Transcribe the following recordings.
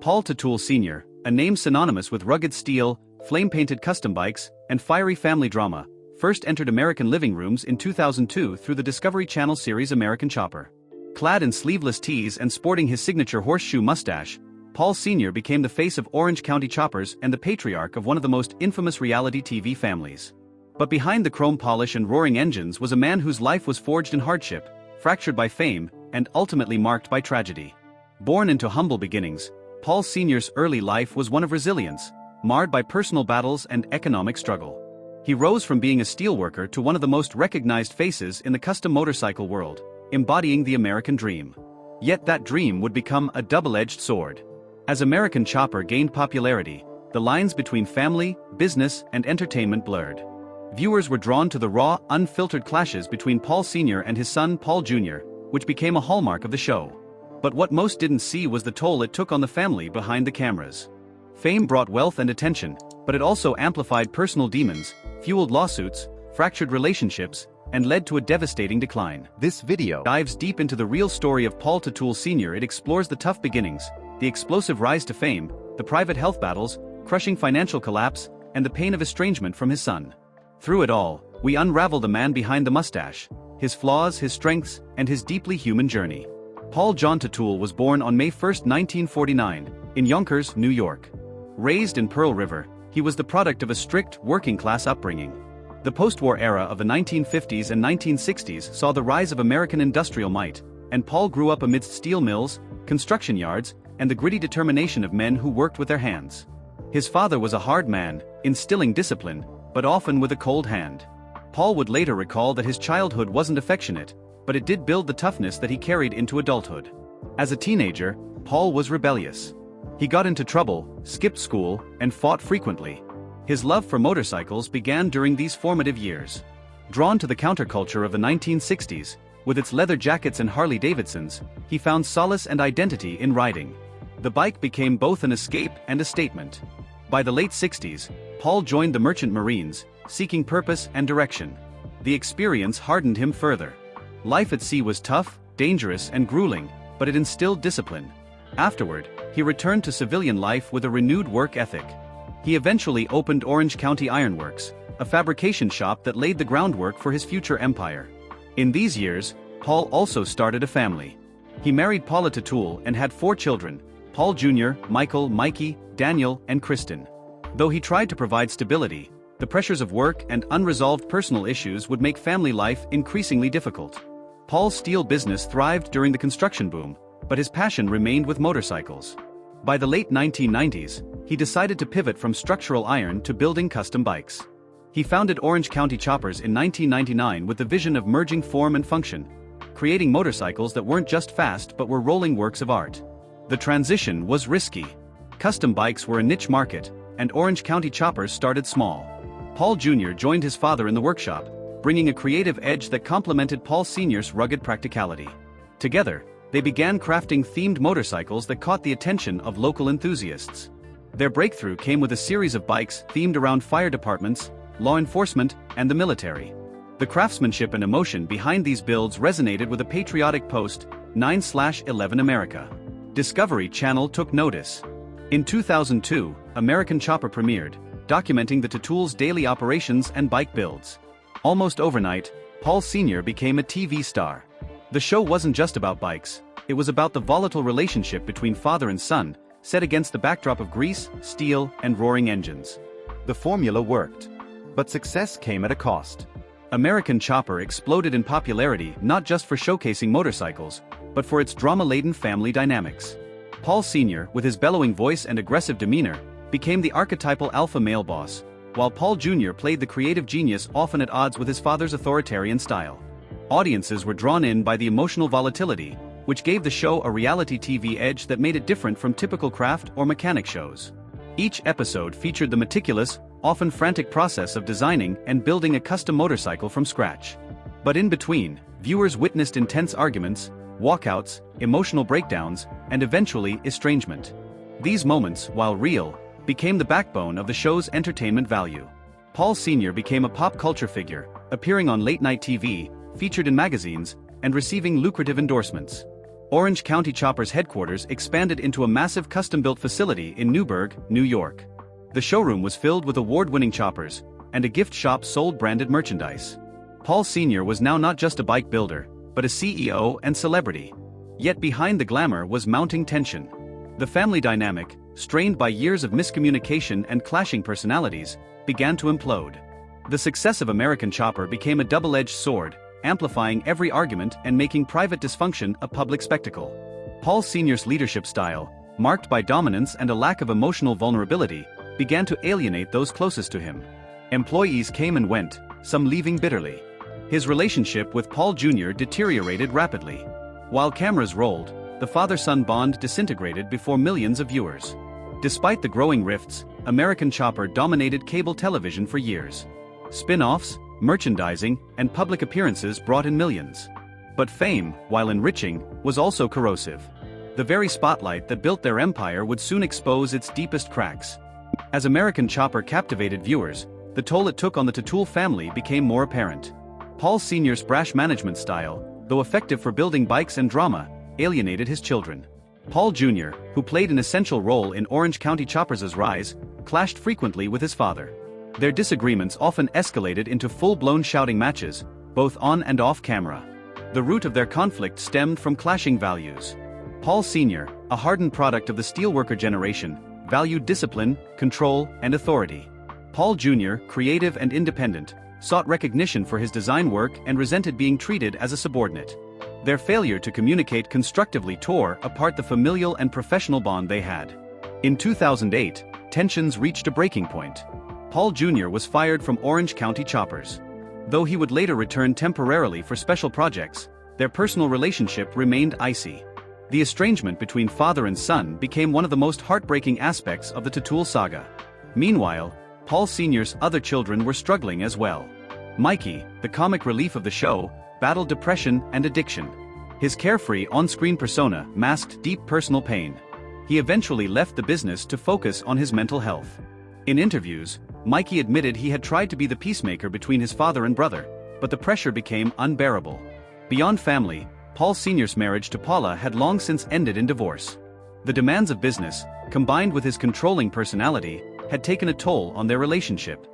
Paul Teutul Sr., a name synonymous with rugged steel, flame-painted custom bikes, and fiery family drama, first entered American living rooms in 2002 through the Discovery Channel series American Chopper. Clad in sleeveless tees and sporting his signature horseshoe mustache, Paul Sr. became the face of Orange County Choppers and the patriarch of one of the most infamous reality TV families. But behind the chrome polish and roaring engines was a man whose life was forged in hardship, fractured by fame, and ultimately marked by tragedy. Born into humble beginnings, Paul Sr.'s early life was one of resilience, marred by personal battles and economic struggle. He rose from being a steelworker to one of the most recognized faces in the custom motorcycle world, embodying the American dream. Yet that dream would become a double-edged sword. As American Chopper gained popularity, the lines between family, business, and entertainment blurred. Viewers were drawn to the raw, unfiltered clashes between Paul Sr. and his son Paul Jr., which became a hallmark of the show. But what most didn't see was the toll it took on the family behind the cameras. Fame brought wealth and attention, but it also amplified personal demons, fueled lawsuits, fractured relationships, and led to a devastating decline. This video dives deep into the real story of Paul Teutul Sr. It explores the tough beginnings, the explosive rise to fame, the private health battles, crushing financial collapse, and the pain of estrangement from his son. Through it all, we unravel the man behind the mustache, his flaws, his strengths, and his deeply human journey. Paul John Teutul was born on May 1, 1949, in Yonkers, New York. Raised in Pearl River, he was the product of a strict, working-class upbringing. The post-war era of the 1950s and 1960s saw the rise of American industrial might, and Paul grew up amidst steel mills, construction yards, and the gritty determination of men who worked with their hands. His father was a hard man, instilling discipline, but often with a cold hand. Paul would later recall that his childhood wasn't affectionate, but it did build the toughness that he carried into adulthood. As a teenager, Paul was rebellious. He got into trouble, skipped school, and fought frequently. His love for motorcycles began during these formative years. Drawn to the counterculture of the 1960s, with its leather jackets and Harley-Davidsons, he found solace and identity in riding. The bike became both an escape and a statement. By the late 60s, Paul joined the Merchant Marines, seeking purpose and direction. The experience hardened him further. Life at sea was tough, dangerous, and grueling, but it instilled discipline. Afterward, he returned to civilian life with a renewed work ethic. He eventually opened Orange County Iron Works, a fabrication shop that laid the groundwork for his future empire. In these years, Paul also started a family. He married Paula Teutul and had 4 children, Paul Jr., Michael, Mikey, Daniel, and Kristen. Though he tried to provide stability, the pressures of work and unresolved personal issues would make family life increasingly difficult. Paul's steel business thrived during the construction boom, but his passion remained with motorcycles. By the late 1990s, he decided to pivot from structural iron to building custom bikes. He founded Orange County Choppers in 1999 with the vision of merging form and function, creating motorcycles that weren't just fast but were rolling works of art. The transition was risky. Custom bikes were a niche market, and Orange County Choppers started small. Paul Jr. joined his father in the workshop, bringing a creative edge that complemented Paul Sr.'s rugged practicality. Together, they began crafting themed motorcycles that caught the attention of local enthusiasts. Their breakthrough came with a series of bikes themed around fire departments, law enforcement, and the military. The craftsmanship and emotion behind these builds resonated with a patriotic post, 9/11 America. Discovery Channel took notice. In 2002, American Chopper premiered, documenting the Teutul's daily operations and bike builds. Almost overnight, Paul Sr. became a TV star. The show wasn't just about bikes, it was about the volatile relationship between father and son, set against the backdrop of grease, steel, and roaring engines. The formula worked. But success came at a cost. American Chopper exploded in popularity not just for showcasing motorcycles, but for its drama-laden family dynamics. Paul Sr., with his bellowing voice and aggressive demeanor, became the archetypal alpha male boss, while Paul Jr. played the creative genius often at odds with his father's authoritarian style. Audiences were drawn in by the emotional volatility, which gave the show a reality TV edge that made it different from typical craft or mechanic shows. Each episode featured the meticulous, often frantic process of designing and building a custom motorcycle from scratch. But in between, viewers witnessed intense arguments, walkouts, emotional breakdowns, and eventually estrangement. These moments, while real, became the backbone of the show's entertainment value. Paul Sr. became a pop culture figure, appearing on late-night TV, featured in magazines, and receiving lucrative endorsements. Orange County Chopper's headquarters expanded into a massive custom-built facility in Newburgh, New York. The showroom was filled with award-winning choppers, and a gift shop sold branded merchandise. Paul Sr. was now not just a bike builder, but a CEO and celebrity. Yet behind the glamour was mounting tension. The family dynamic, strained by years of miscommunication and clashing personalities, began to implode. The success of American Chopper became a double-edged sword, amplifying every argument and making private dysfunction a public spectacle. Paul Sr.'s leadership style, marked by dominance and a lack of emotional vulnerability, began to alienate those closest to him. Employees came and went, some leaving bitterly. His relationship with Paul Jr. deteriorated rapidly. While cameras rolled, the father-son bond disintegrated before millions of viewers. Despite the growing rifts, American Chopper dominated cable television for years. Spin-offs, merchandising, and public appearances brought in millions. But fame, while enriching, was also corrosive. The very spotlight that built their empire would soon expose its deepest cracks. As American Chopper captivated viewers, the toll it took on the Teutul family became more apparent. Paul Sr.'s brash management style, though effective for building bikes and drama, alienated his children. Paul Jr., who played an essential role in Orange County Chopper's rise, clashed frequently with his father. Their disagreements often escalated into full-blown shouting matches, both on and off camera. The root of their conflict stemmed from clashing values. Paul Sr., a hardened product of the steelworker generation, valued discipline, control, and authority. Paul Jr., creative and independent, sought recognition for his design work and resented being treated as a subordinate. Their failure to communicate constructively tore apart the familial and professional bond they had. In 2008, tensions reached a breaking point. Paul Jr. was fired from Orange County Choppers. Though he would later return temporarily for special projects, their personal relationship remained icy. The estrangement between father and son became one of the most heartbreaking aspects of the Teutul saga. Meanwhile, Paul Sr.'s other children were struggling as well. Mikey, the comic relief of the show, battled depression and addiction. His carefree on-screen persona masked deep personal pain. He eventually left the business to focus on his mental health. In interviews, Mikey admitted he had tried to be the peacemaker between his father and brother, but the pressure became unbearable. Beyond family, Paul Sr.'s marriage to Paula had long since ended in divorce. The demands of business, combined with his controlling personality, had taken a toll on their relationship.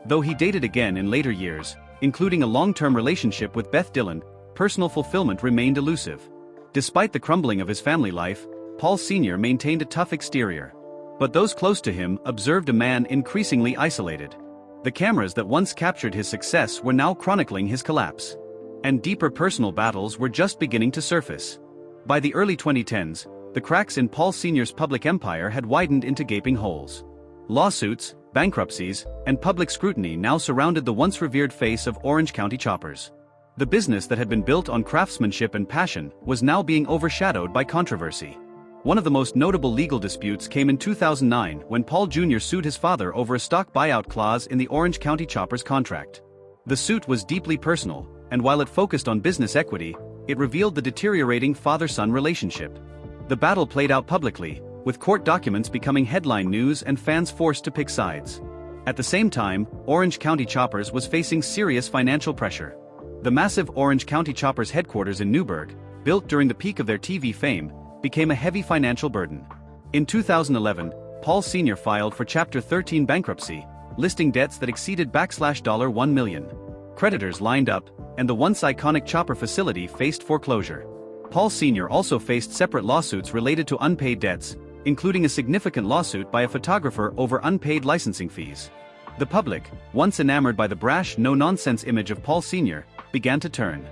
Though he dated again in later years, including a long-term relationship with Beth Dillon, personal fulfillment remained elusive. Despite the crumbling of his family life, Paul Sr. maintained a tough exterior. But those close to him observed a man increasingly isolated. The cameras that once captured his success were now chronicling his collapse. And deeper personal battles were just beginning to surface. By the early 2010s, the cracks in Paul Sr.'s public empire had widened into gaping holes. Lawsuits, bankruptcies, and public scrutiny now surrounded the once revered face of Orange County Choppers. The business that had been built on craftsmanship and passion was now being overshadowed by controversy. One of the most notable legal disputes came in 2009 when Paul Jr. sued his father over a stock buyout clause in the Orange County Choppers contract. The suit was deeply personal, and while it focused on business equity, it revealed the deteriorating father-son relationship. The battle played out publicly, with court documents becoming headline news and fans forced to pick sides. At the same time, Orange County Choppers was facing serious financial pressure. The massive Orange County Choppers headquarters in Newburgh, built during the peak of their TV fame, became a heavy financial burden. In 2011, Paul Sr. filed for Chapter 13 bankruptcy, listing debts that exceeded $1 million. Creditors lined up, and the once iconic Chopper facility faced foreclosure. Paul Sr. also faced separate lawsuits related to unpaid debts, including a significant lawsuit by a photographer over unpaid licensing fees. The public, once enamored by the brash, no-nonsense image of Paul Sr., began to turn.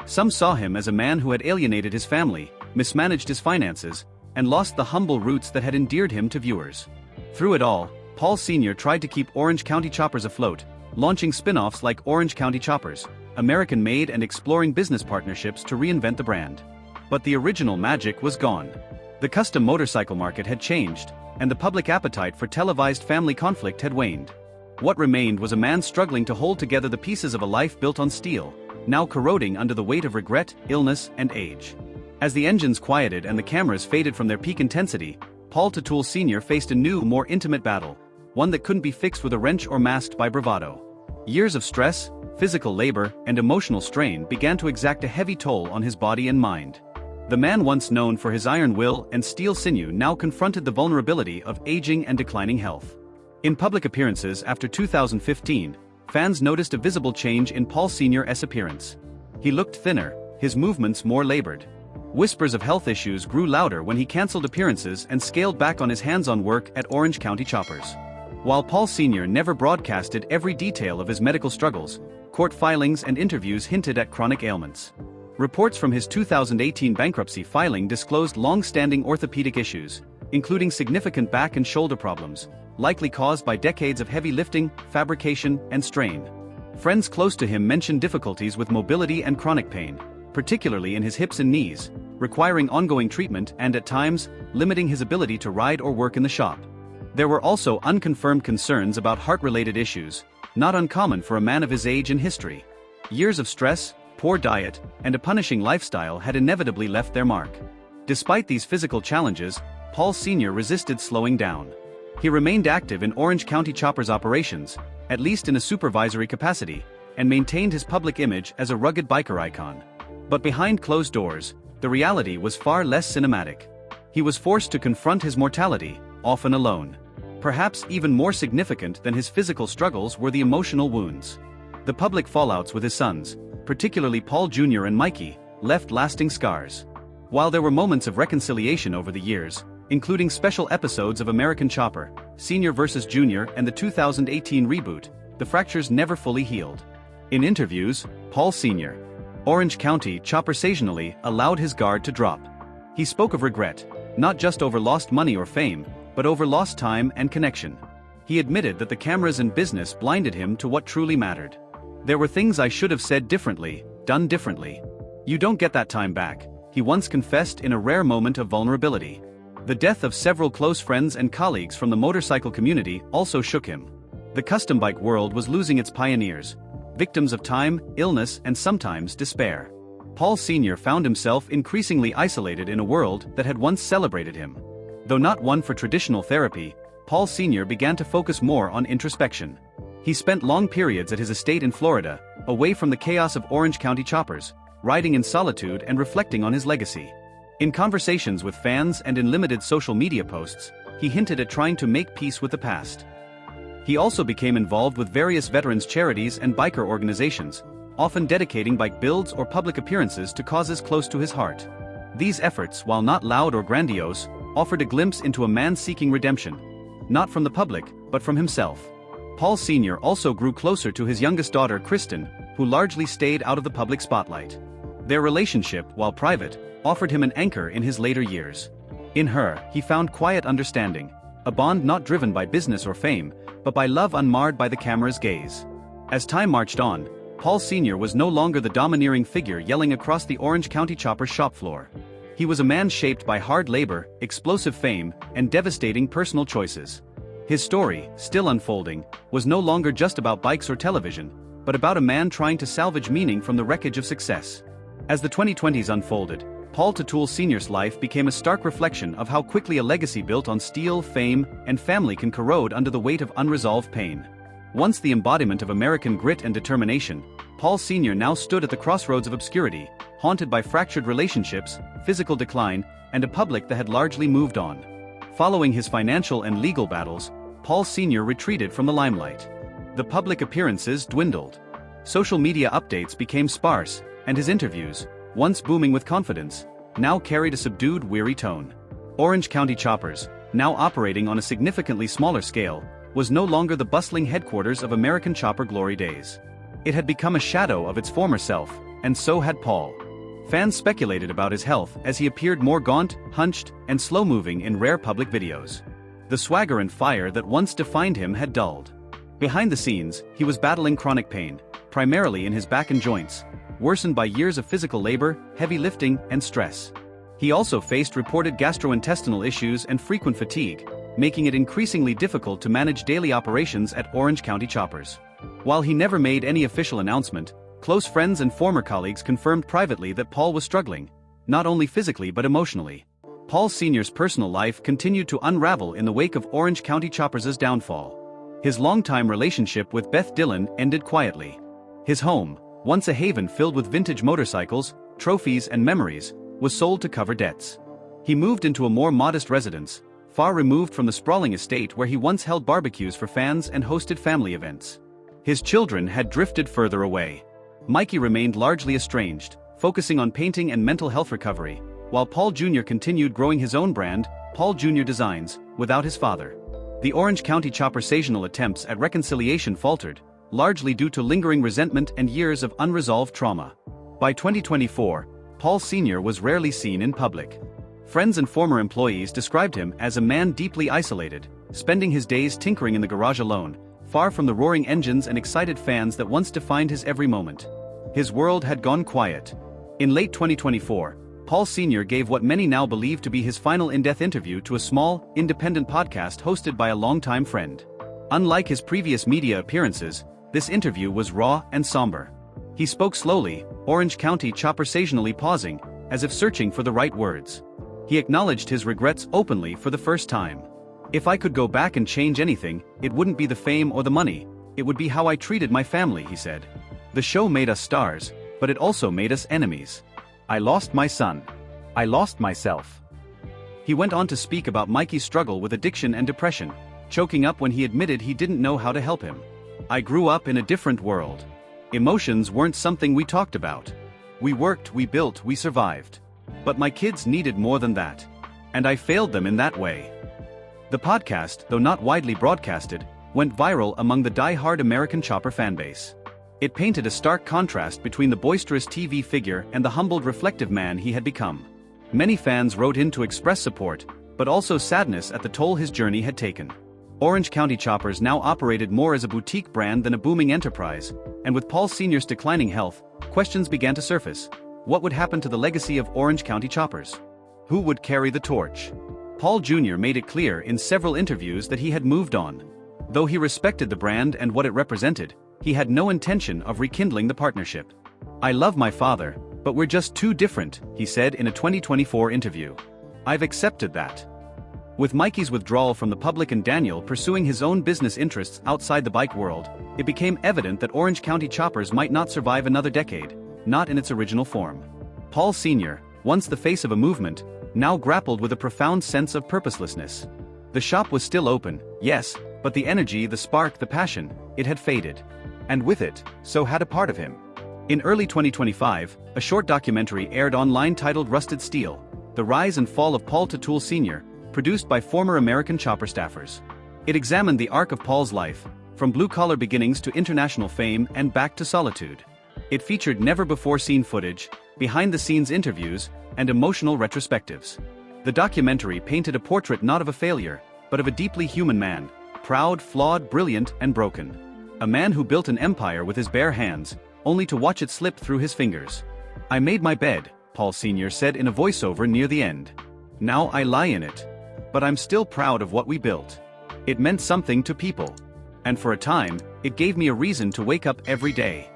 Some saw him as a man who had alienated his family, mismanaged his finances, and lost the humble roots that had endeared him to viewers. Through it all, Paul Sr. tried to keep Orange County Choppers afloat, launching spin-offs like Orange County Choppers, American-made, and exploring business partnerships to reinvent the brand. But the original magic was gone. The custom motorcycle market had changed, and the public appetite for televised family conflict had waned. What remained was a man struggling to hold together the pieces of a life built on steel, now corroding under the weight of regret, illness, and age. As the engines quieted and the cameras faded from their peak intensity, Paul Teutul Sr. faced a new, more intimate battle, one that couldn't be fixed with a wrench or masked by bravado. Years of stress, physical labor, and emotional strain began to exact a heavy toll on his body and mind. The man once known for his iron will and steel sinew now confronted the vulnerability of aging and declining health. In public appearances after 2015, fans noticed a visible change in Paul Sr.'s appearance. He looked thinner, his movements more labored. Whispers of health issues grew louder when he cancelled appearances and scaled back on his hands-on work at Orange County Choppers. While Paul Sr. never broadcasted every detail of his medical struggles, court filings and interviews hinted at chronic ailments. Reports from his 2018 bankruptcy filing disclosed long-standing orthopedic issues, including significant back and shoulder problems, likely caused by decades of heavy lifting, fabrication, and strain. Friends close to him mentioned difficulties with mobility and chronic pain, particularly in his hips and knees, requiring ongoing treatment and at times, limiting his ability to ride or work in the shop. There were also unconfirmed concerns about heart-related issues, not uncommon for a man of his age and history. Years of stress, poor diet, and a punishing lifestyle had inevitably left their mark. Despite these physical challenges, Paul Sr. resisted slowing down. He remained active in Orange County Choppers operations, at least in a supervisory capacity, and maintained his public image as a rugged biker icon. But behind closed doors, the reality was far less cinematic. He was forced to confront his mortality, often alone. Perhaps even more significant than his physical struggles were the emotional wounds. The public fallouts with his sons, particularly Paul Jr. and Mikey, left lasting scars. While there were moments of reconciliation over the years, including special episodes of American Chopper, Sr. vs. Jr. and the 2018 reboot, the fractures never fully healed. In interviews, Paul Sr. Orange County Chopper occasionally allowed his guard to drop. He spoke of regret, not just over lost money or fame, but over lost time and connection. He admitted that the cameras and business blinded him to what truly mattered. "There were things I should have said differently, done differently. You don't get that time back," he once confessed in a rare moment of vulnerability. The death of several close friends and colleagues from the motorcycle community also shook him. The custom bike world was losing its pioneers, victims of time, illness, and sometimes despair. Paul Sr. found himself increasingly isolated in a world that had once celebrated him. Though not one for traditional therapy, Paul Sr. began to focus more on introspection. He spent long periods at his estate in Florida, away from the chaos of Orange County Choppers, riding in solitude and reflecting on his legacy. In conversations with fans and in limited social media posts, he hinted at trying to make peace with the past. He also became involved with various veterans' charities and biker organizations, often dedicating bike builds or public appearances to causes close to his heart. These efforts, while not loud or grandiose, offered a glimpse into a man seeking redemption, not from the public, but from himself. Paul Sr. also grew closer to his youngest daughter Kristen, who largely stayed out of the public spotlight. Their relationship, while private, offered him an anchor in his later years. In her, he found quiet understanding, a bond not driven by business or fame, but by love unmarred by the camera's gaze. As time marched on, Paul Sr. was no longer the domineering figure yelling across the Orange County Chopper's shop floor. He was a man shaped by hard labor, explosive fame, and devastating personal choices. His story, still unfolding, was no longer just about bikes or television, but about a man trying to salvage meaning from the wreckage of success. As the 2020s unfolded, Paul Teutul Sr.'s life became a stark reflection of how quickly a legacy built on steel, fame, and family can corrode under the weight of unresolved pain. Once the embodiment of American grit and determination, Paul Sr. now stood at the crossroads of obscurity, haunted by fractured relationships, physical decline, and a public that had largely moved on. Following his financial and legal battles, Paul Sr. retreated from the limelight. The public appearances dwindled. Social media updates became sparse, and his interviews, once booming with confidence, now carried a subdued, weary tone. Orange County Choppers, now operating on a significantly smaller scale, was no longer the bustling headquarters of American Chopper glory days. It had become a shadow of its former self, and so had Paul. Fans speculated about his health as he appeared more gaunt, hunched, and slow-moving in rare public videos. The swagger and fire that once defined him had dulled. Behind the scenes, he was battling chronic pain, primarily in his back and joints, worsened by years of physical labor, heavy lifting, and stress. He also faced reported gastrointestinal issues and frequent fatigue, making it increasingly difficult to manage daily operations at Orange County Choppers. While he never made any official announcement, close friends and former colleagues confirmed privately that Paul was struggling, not only physically but emotionally. Paul Sr.'s personal life continued to unravel in the wake of Orange County Choppers' downfall. His longtime relationship with Beth Dillon ended quietly. His home, once a haven filled with vintage motorcycles, trophies and memories, was sold to cover debts. He moved into a more modest residence, far removed from the sprawling estate where he once held barbecues for fans and hosted family events. His children had drifted further away. Mikey remained largely estranged, focusing on painting and mental health recovery, while Paul Jr. continued growing his own brand, Paul Jr. Designs, without his father. The Orange County Chopper's occasional attempts at reconciliation faltered, largely due to lingering resentment and years of unresolved trauma. By 2024, Paul Sr. was rarely seen in public. Friends and former employees described him as a man deeply isolated, spending his days tinkering in the garage alone, far from the roaring engines and excited fans that once defined his every moment. His world had gone quiet. In late 2024, Paul Sr. gave what many now believe to be his final in-depth interview to a small, independent podcast hosted by a longtime friend. Unlike his previous media appearances, this interview was raw and somber. He spoke slowly, Orange County Chopper occasionally pausing, as if searching for the right words. He acknowledged his regrets openly for the first time. "If I could go back and change anything, it wouldn't be the fame or the money, it would be how I treated my family," he said. "The show made us stars, but it also made us enemies. I lost my son. I lost myself." He went on to speak about Mikey's struggle with addiction and depression, choking up when he admitted he didn't know how to help him. "I grew up in a different world. Emotions weren't something we talked about. We worked, we built, we survived. But my kids needed more than that. And I failed them in that way." The podcast, though not widely broadcasted, went viral among the die-hard American Chopper fanbase. It painted a stark contrast between the boisterous TV figure and the humbled, reflective man he had become. Many fans wrote in to express support, but also sadness at the toll his journey had taken. Orange County Choppers now operated more as a boutique brand than a booming enterprise, and with Paul Sr.'s declining health, questions began to surface. What would happen to the legacy of Orange County Choppers? Who would carry the torch? Paul Jr. made it clear in several interviews that he had moved on. Though he respected the brand and what it represented, he had no intention of rekindling the partnership. "I love my father, but we're just too different," he said in a 2024 interview. "I've accepted that." With Mikey's withdrawal from the public and Daniel pursuing his own business interests outside the bike world, it became evident that Orange County Choppers might not survive another decade, not in its original form. Paul Sr., once the face of a movement, now grappled with a profound sense of purposelessness. The shop was still open, yes, but the energy, the spark, the passion, it had faded. And with it, so had a part of him. In early 2025, a short documentary aired online titled Rusted Steel: The Rise and Fall of Paul Teutul Sr., produced by former American Chopper staffers. It examined the arc of Paul's life, from blue-collar beginnings to international fame and back to solitude. It featured never-before-seen footage, behind-the-scenes interviews, and emotional retrospectives. The documentary painted a portrait not of a failure, but of a deeply human man, proud, flawed, brilliant, and broken. A man who built an empire with his bare hands, only to watch it slip through his fingers. "I made my bed," Paul Sr. said in a voiceover near the end. "Now I lie in it. But I'm still proud of what we built. It meant something to people. And for a time, it gave me a reason to wake up every day."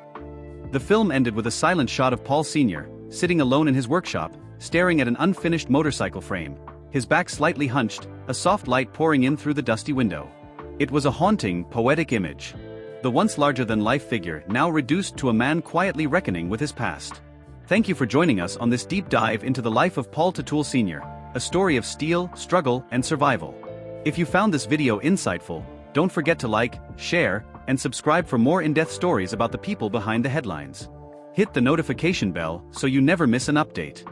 The film ended with a silent shot of Paul Sr., sitting alone in his workshop, staring at an unfinished motorcycle frame, his back slightly hunched, a soft light pouring in through the dusty window. It was a haunting, poetic image. The once larger-than-life figure now reduced to a man quietly reckoning with his past. Thank you for joining us on this deep dive into the life of Paul Teutul Sr., a story of steel, struggle, and survival. If you found this video insightful, don't forget to like, share, and subscribe for more in-depth stories about the people behind the headlines. Hit the notification bell so you never miss an update.